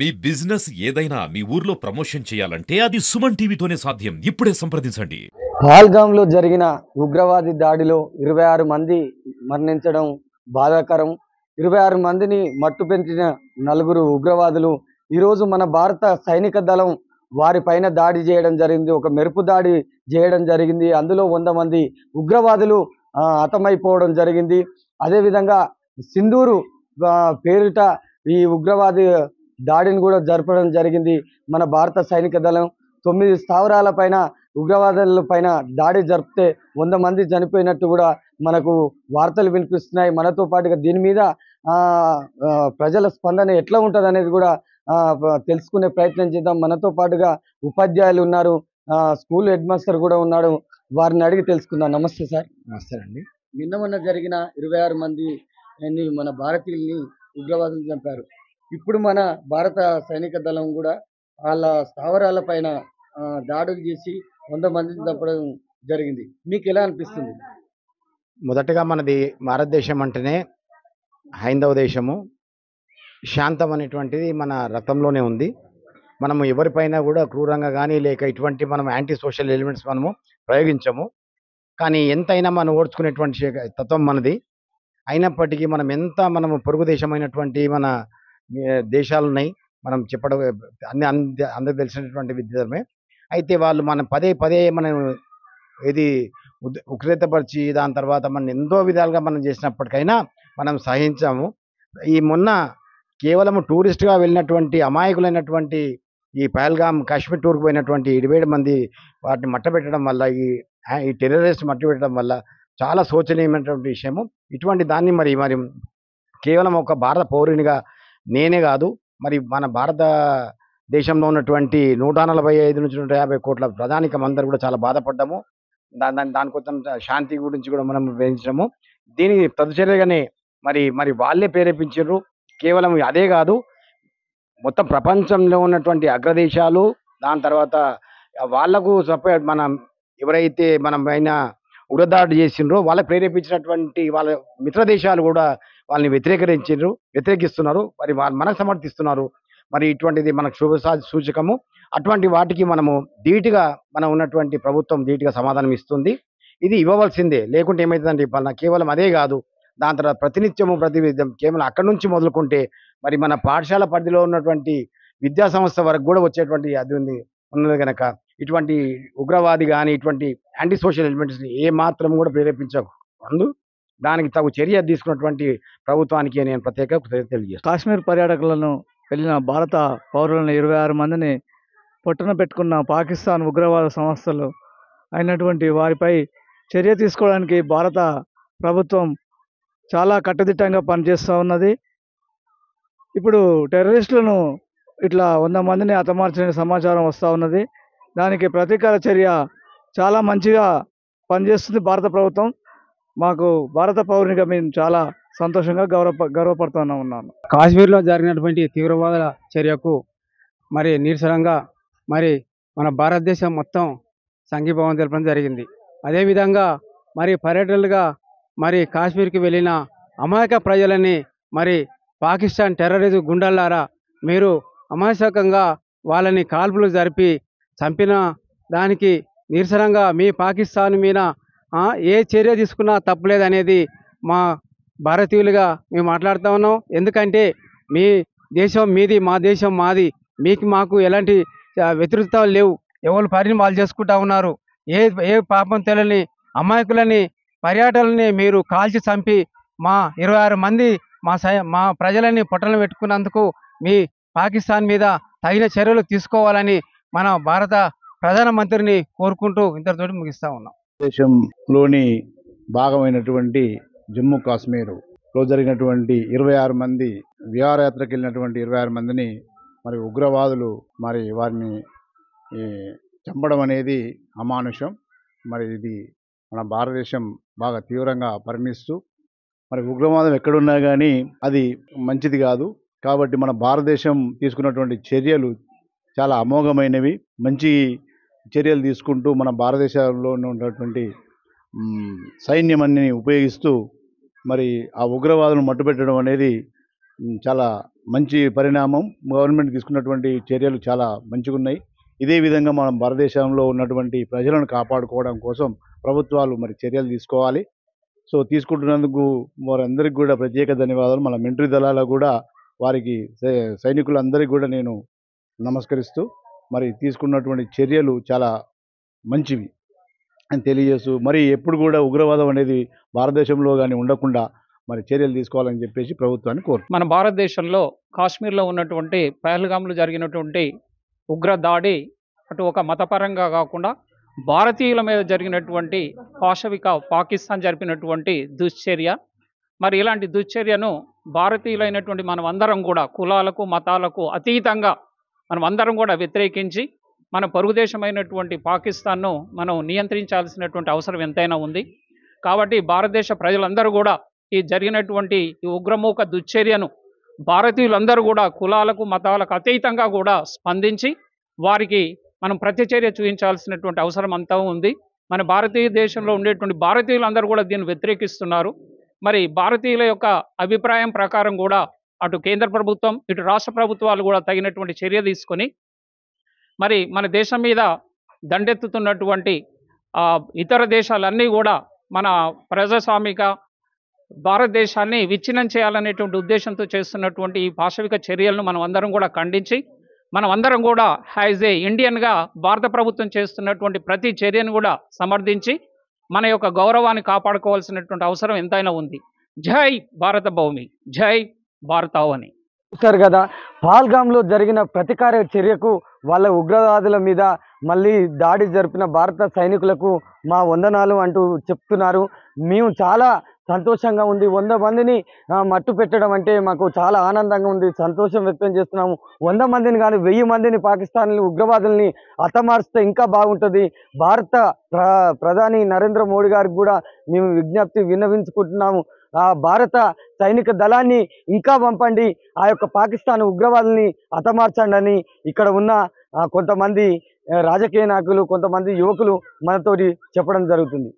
మీ business ఏదైనా మీ ఊర్లో promotion చేయాలంటే అది సుమన్ టీవీతోనే సాధ్యం. ఇప్పుడే సంప్రదించండి. పహల్గాంలో జరిగిన ఉగ్రవాది దాడిలో 26 మంది మరణించడం బాధాకరం. 26 మందిని మట్టుపెట్టిన నలుగురు ఉగ్రవాదులు ఈరోజు మన భారత సైనిక దళం వారిపైన దాడి చేయడం జరిగింది. ఒక మెరుపు దాడి చేయడం జరిగింది. అందులో 100 మంది ఉగ్రవాదులు హతమైపోవడం జరిగింది. అదేవిధంగా సింధూరు పేరిట ఈ ఉగ్రవాది దాడిని కూడా జరపడం జరిగింది. మన భారత సైనిక దళం 9 స్థావరాల పైన ఉగ్రవాదుల పైన దాడి జరిపితే 100 మంది చనిపోయినట్టు కూడా మనకు వార్తలు వినిపిస్తున్నాయి. మనతో పాటుగా దీని మీద ప్రజల స్పందన ఎట్లా ఉంటుంది అనేది కూడా తెలుసుకునే ప్రయత్నం చేద్దాం. మనతో పాటుగా ఉపాధ్యాయులు ఉన్నారు, స్కూల్ హెడ్ మాస్టర్ కూడా ఉన్నాడు. వారిని అడిగి తెలుసుకుందాం. నమస్తే సార్. నమస్తే అండి. నిన్న మొన్న జరిగిన 26 మంది మన భారతీయుల్ని ఉగ్రవాదులు చంపారు. ఇప్పుడు మన భారత సైనిక దళం కూడా వాళ్ళ స్థావరాల పైన దాడులు చేసి 100 మందిని చంపడం జరిగింది. మీకు ఎలా అనిపిస్తుంది? మొదటగా మనది భారతదేశం అంటేనే హైందవ దేశము. శాంతం అనేటువంటిది మన రక్తంలోనే ఉంది. మనము ఎవరిపైన కూడా క్రూరంగా కానీ లేక ఇటువంటి మనం యాంటీ సోషల్ ఎలిమెంట్స్ మనము ప్రయోగించము. కానీ ఎంతైనా మనం ఓడ్చుకునేటువంటి తత్వం మనది. అయినప్పటికీ మనము పొరుగు దేశమైనటువంటి మన దేశాలు ఉన్నాయి. మనం చెప్పడం అందరికి తెలిసినటువంటి విద్యమే. అయితే వాళ్ళు మనం పదే పదే మనం ఇది ఉక్రేతపరిచి దాని తర్వాత మనం ఎంతో విధాలుగా మనం చేసినప్పటికైనా మనం సహించాము. ఈ మొన్న కేవలం టూరిస్ట్గా వెళ్ళినటువంటి అమాయకులైనటువంటి ఈ పహల్గామ్ కాశ్మీర్ టూర్కి పోయినటువంటి 27 మంది వాటిని మట్టబెట్టడం వల్ల ఈ టెర్రరిస్ట్ మట్టబెట్టడం వల్ల చాలా శోచనీయమైనటువంటి విషయము. ఇటువంటి దాన్ని మరి కేవలం ఒక భారత పౌరునిగా నేనే కాదు, మరి మన భారత దేశంలో ఉన్నటువంటి 145 నుంచి 150 కోట్ల ప్రజానికం అందరూ కూడా చాలా బాధపడ్డాము. దానికోసం శాంతి గురించి కూడా మనం వేయించడము. దీని తదుచర్యగానే మరి వాళ్ళే ప్రేరేపించారు. కేవలం అదే కాదు, మొత్తం ప్రపంచంలో ఉన్నటువంటి అగ్రదేశాలు, దాని తర్వాత వాళ్లకు సపరేట్ ఎవరైతే మనం పైన ఉగ్రదాడి చేసిండ్రో వాళ్ళకి ప్రేరేపించినటువంటి వాళ్ళ మిత్ర దేశాలు కూడా వాళ్ళని వ్యతిరేకిస్తున్నారు. మరి వాళ్ళు మనకు సమర్థిస్తున్నారు. మరి ఇటువంటిది మనకు సూచకము. అటువంటి వాటికి మనము ధీటుగా మనం ఉన్నటువంటి ప్రభుత్వం ధీటుగా సమాధానం ఇస్తుంది. ఇది ఇవ్వవలసిందే. లేకుంటే ఏమవుతుందంటే కేవలం అదే కాదు, దాని తర్వాత ప్రతినిత్యము కేవలం అక్కడి నుంచి మొదలుకుంటే మరి మన పాఠశాల పరిధిలో ఉన్నటువంటి విద్యా సంస్థ వరకు కూడా వచ్చేటువంటి అది ఉన్నది కనుక ఇటువంటి ఉగ్రవాది కానీ ఇటువంటి యాంటీ సోషల్ ఎలిమెంట్స్ని ఏ మాత్రం కూడా ప్రేరేపించకూడదు. దానికి తగు చర్య తీసుకున్నటువంటి ప్రభుత్వానికి నేను ప్రత్యేక తెలియజేస్తాను. కాశ్మీర్ పర్యాటకులను వెళ్ళిన భారత పౌరులను 26 మందిని పొట్టన పెట్టుకున్న పాకిస్తాన్ ఉగ్రవాద సంస్థలు అయినటువంటి వారిపై చర్య తీసుకోవడానికి భారత ప్రభుత్వం చాలా కట్టుదిట్టంగా పనిచేస్తూ ఉన్నది. ఇప్పుడు టెర్రరిస్టులను ఇట్లా 100 మందిని హతమార్చిన సమాచారం వస్తూ ఉన్నది. దానికి ప్రతీకార చర్య చాలా మంచిగా పనిచేస్తుంది భారత ప్రభుత్వం. మాకు భారత పౌరునిగా మేము చాలా సంతోషంగా గర్వపడుతూ ఉన్నాను. కాశ్మీర్లో జరిగినటువంటి తీవ్రవాద చర్యకు నిరసనంగా మన భారతదేశం మొత్తం సంఘీభావం తెలపడం జరిగింది. అదేవిధంగా పర్యటనలుగా కాశ్మీర్కి వెళ్ళిన అమాయక ప్రజలని పాకిస్తాన్ టెర్రరిజం గుండాలారా మీరు అమాయకంగా వాళ్ళని కాల్పులు జరిపి చంపిన దానికి నిరసనంగా మీ పాకిస్తాన్ మీద ఏ చర్య తీసుకున్నా తప్పులేదనేది మా భారతీయులుగా మేము మాట్లాడుతూ ఉన్నాం. ఎందుకంటే మీ దేశం మీది, మా దేశం మాది, మాకు ఎలాంటి వ్యతిరేకతలు లేవు. ఎవరు పనిని వాళ్ళు చేసుకుంటా ఉన్నారు. ఏ పాపం తెలియని అమాయకులని పర్యాటకులని మీరు కాల్చి చంపి మా 26 మంది మా ప్రజలని పొట్టలను పెట్టుకున్నందుకు మీ పాకిస్తాన్ మీద తగిన చర్యలు తీసుకోవాలని మన భారత ప్రధానమంత్రిని కోరుకుంటూ ఇంతటితోటి ముగిస్తా ఉన్నాం. దేశంలోని భాగమైనటువంటి జమ్మూ కాశ్మీర్లో జరిగినటువంటి 26 మంది విహారయాత్రకు వెళ్ళినటువంటి 26 మందిని ఉగ్రవాదులు వారిని చంపడం అనేది అమానుషం. ఇది మన భారతదేశం బాగా తీవ్రంగా పరిగణిస్తూ ఉగ్రవాదం ఎక్కడున్నా కానీ అది మంచిది కాదు. కాబట్టి మన భారతదేశం తీసుకున్నటువంటి చర్యలు చాలా అమోఘమైనవి. మంచి చర్యలు తీసుకుంటూ మన భారతదేశంలో ఉన్నటువంటి సైన్యం అన్ని ఉపయోగిస్తూ ఆ ఉగ్రవాదులను మట్టుపెట్టడం అనేది చాలా మంచి పరిణామం. గవర్నమెంట్ తీసుకున్నటువంటి చర్యలు చాలా మంచిగా ఉన్నాయి. ఇదే విధంగా మనం భారతదేశంలో ఉన్నటువంటి ప్రజలను కాపాడుకోవడం కోసం ప్రభుత్వాలు మరి చర్యలు తీసుకోవాలి. సో తీసుకుంటున్నందుకు వారందరికీ కూడా ప్రత్యేక ధన్యవాదాలు. మన మిలిటరీ దళాలకు కూడా వారికి సైనికులందరికీ కూడా నేను నమస్కరిస్తూ మరి తీసుకున్నటువంటి చర్యలు చాలా మంచివి అని తెలియజేస్తూ, మరి ఎప్పుడు కూడా ఉగ్రవాదం అనేది భారతదేశంలో కానీ ఉండకుండా మరి చర్యలు తీసుకోవాలని చెప్పేసి ప్రభుత్వాన్ని కోరుతున్నాను. మన భారతదేశంలో కాశ్మీర్లో ఉన్నటువంటి పహల్గామ్లో జరిగినటువంటి ఉగ్ర దాడి అటు ఒక మతపరంగా కాకుండా భారతీయుల మీద జరిగినటువంటి పాకిస్తాన్ జరిపినటువంటి దుశ్చర్య. మరి ఇలాంటి దుశ్చర్యను భారతీయులైనటువంటి మనం అందరం కూడా కులాలకు మతాలకు అతీతంగా మనం అందరం కూడా వ్యతిరేకించి మన పొరుగుదేశమైనటువంటి పాకిస్తాన్ను మనం నియంత్రించాల్సినటువంటి అవసరం ఎంతైనా ఉంది. కాబట్టి భారతదేశ ప్రజలందరూ కూడా ఈ జరిగినటువంటి ఈ ఉగ్రమూక దుశ్చర్యను భారతీయులందరూ కూడా కులాలకు మతాలకు అతీతంగా కూడా స్పందించి వారికి మనం ప్రతిచర్య చూపించాల్సినటువంటి అవసరం అంతా ఉంది. మన భారతీయ దేశంలో ఉండేటువంటి భారతీయులందరూ కూడా దీన్ని వ్యతిరేకిస్తున్నారు. మరి భారతీయుల యొక్క అభిప్రాయం ప్రకారం కూడా అటు కేంద్ర ప్రభుత్వం ఇటు రాష్ట్ర ప్రభుత్వాలు కూడా తగినటువంటి చర్య తీసుకొని మరి మన దేశం మీద దండెత్తుతున్నటువంటి ఇతర దేశాలన్నీ కూడా మన ప్రజాస్వామిక భారతదేశాన్ని విచ్ఛిన్నం చేయాలనేటువంటి ఉద్దేశంతో చేస్తున్నటువంటి ఈ పాశవిక చర్యలను మనం అందరం కూడా ఖండించి మనం అందరం కూడా యాజ్ ఏ ఇండియన్గా భారత ప్రభుత్వం చేస్తున్నటువంటి ప్రతి చర్యను కూడా సమర్థించి మన యొక్క గౌరవాన్ని కాపాడుకోవాల్సినటువంటి అవసరం ఎంతైనా ఉంది. జై భారత భూమి, జై భారతావని. చూశారు కదా, పహల్గామ్లో జరిగిన ప్రతీకార చర్యకు వాళ్ళ ఉగ్రవాదుల మీద మళ్ళీ దాడి జరిపిన భారత సైనికులకు మా వందనాలు అంటూ చెప్తున్నారు. మేము చాలా సంతోషంగా ఉంది. 100 మందిని మట్టు పెట్టడం అంటే మాకు చాలా ఆనందంగా ఉంది, సంతోషం వ్యక్తం చేస్తున్నాము. 100 మందిని కానీ 1000 మందిని పాకిస్తాన్ ఉగ్రవాదుల్ని హతమార్చితే ఇంకా బాగుంటుంది. భారత ప్రధాని నరేంద్ర మోడీ గారికి కూడా మేము విజ్ఞప్తి విన్నవించుకుంటున్నాము. భారత సైనిక దళాన్ని ఇంకా పంపండి, ఆ యొక్క పాకిస్తాన్ ఉగ్రవాదుల్ని హతమార్చండి అని ఇక్కడ ఉన్న కొంతమంది రాజకీయ నాయకులు, కొంతమంది యువకులు మనతోటి చెప్పడం జరుగుతుంది.